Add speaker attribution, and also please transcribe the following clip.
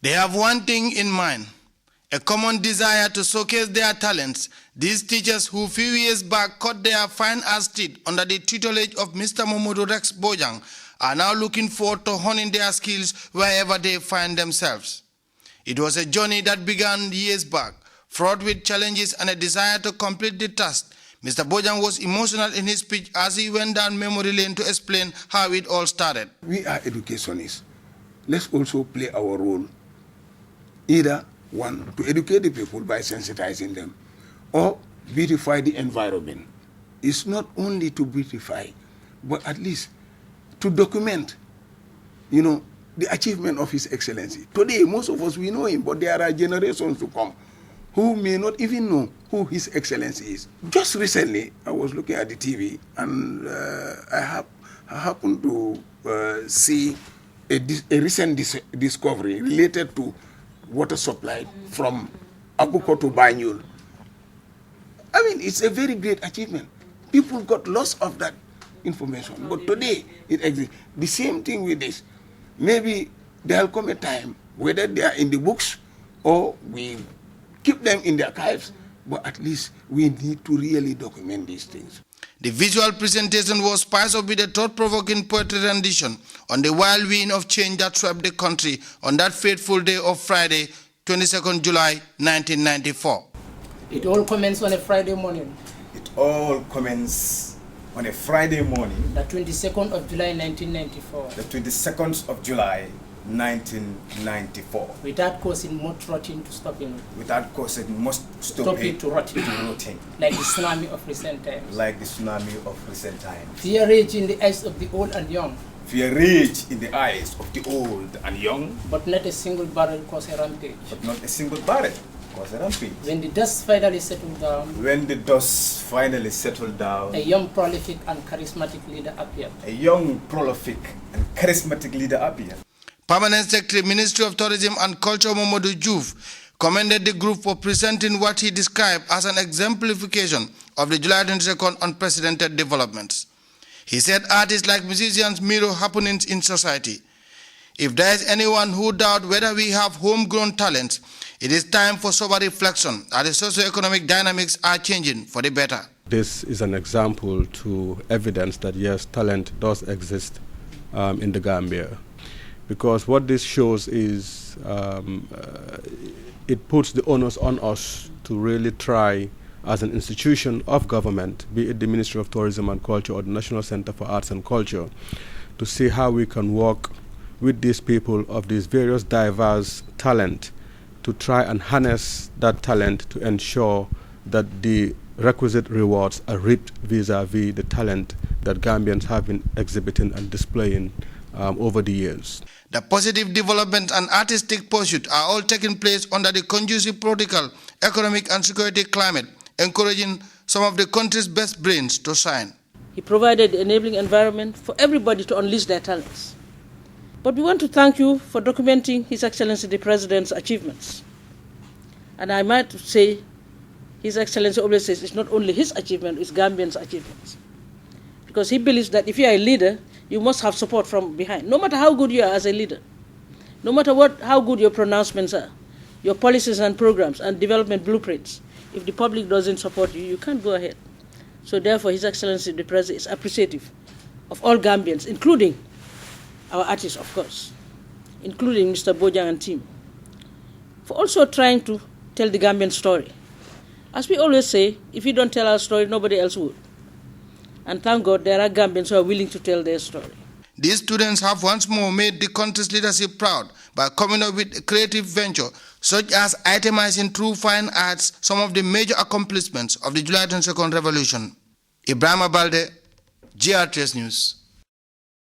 Speaker 1: They have one thing in mind, a common desire to showcase their talents. These teachers who few years back cut their fine arts teeth under the tutelage of Mr. Momodou Bojang are now looking forward to honing their skills wherever they find themselves. It was a journey that began years back, fraught with challenges and a desire to complete the task. Mr. Bojang was emotional in his speech as he went down memory lane to explain how it all started.
Speaker 2: We are educationists. Let's also play our role. Either one, to educate the people by sensitizing them, or beautify the environment. It's not only to beautify, but at least to document, the achievement of His Excellency. Today, most of us, we know him, but there are generations to come who may not even know who His Excellency is. Just recently, I was looking at the TV, and I happened to see a recent discovery related to water supply from Abuko to Banyul. I mean, it's a very great achievement. People got lost of that information, but today it exists. The same thing with this. Maybe there'll come a time, whether they are in the books or we keep them in the archives, but at least we need to really document these things.
Speaker 1: The visual presentation was spiced up with a thought-provoking poetry rendition on the wild wind of change that swept the country on that fateful day of Friday, 22nd July, 1994.
Speaker 3: It all commenced on a Friday morning.
Speaker 4: It all commenced on a Friday morning.
Speaker 3: The 22nd of July, 1994.
Speaker 4: The 22nd of July, 1994.
Speaker 3: Without causing much rotting to stopping.
Speaker 4: Without causing much stopping
Speaker 3: to rotting. Like the tsunami of recent times.
Speaker 4: Like the tsunami of recent times.
Speaker 3: Fear raged in the eyes of the old and young.
Speaker 4: Fear raged in the eyes of the old and young.
Speaker 3: But not a single barrel caused a rampage.
Speaker 4: But not a single barrel caused a rampage.
Speaker 3: When the dust finally settled down.
Speaker 4: When the dust finally settled down.
Speaker 3: A young, prolific and charismatic leader appeared.
Speaker 4: A young, prolific and charismatic leader appeared.
Speaker 1: Permanent Secretary, Ministry of Tourism and Culture Momodou commended the group for presenting what he described as an exemplification of the July 22nd unprecedented developments. He said artists like musicians mirror happenings in society. If there is anyone who doubts whether we have homegrown talents, it is time for sober reflection as the socio-economic dynamics are changing for the better.
Speaker 5: This is an example to evidence that yes, talent does exist in the Gambia. Because what this shows is it puts the onus on us to really try as an institution of government, be it the Ministry of Tourism and Culture or the National Center for Arts and Culture, to see how we can work with these people of these various diverse talent to try and harness that talent to ensure that the requisite rewards are reaped vis-a-vis the talent that Gambians have been exhibiting and displaying over the years.
Speaker 1: The positive development and artistic pursuit are all taking place under the conducive political, economic and security climate, encouraging some of the country's best brains to shine.
Speaker 6: He provided the enabling environment for everybody to unleash their talents. But we want to thank you for documenting His Excellency the President's achievements. And I might say, His Excellency always says it's not only his achievement, it's Gambians' achievements. Because he believes that if you are a leader, you must have support from behind, no matter how good you are as a leader, no matter how good your pronouncements are, your policies and programs and development blueprints. If the public doesn't support you, you can't go ahead. So therefore, His Excellency the President is appreciative of all Gambians, including our artists, of course, including Mr. Bojang and team, for also trying to tell the Gambian story. As we always say, if you don't tell our story, nobody else would. And thank God there are Gambians who are willing to tell their story.
Speaker 1: These students have once more made the country's leadership proud by coming up with a creative venture such as itemizing through fine arts some of the major accomplishments of the July 22nd revolution. Ebrima Baldeh, GRTS News.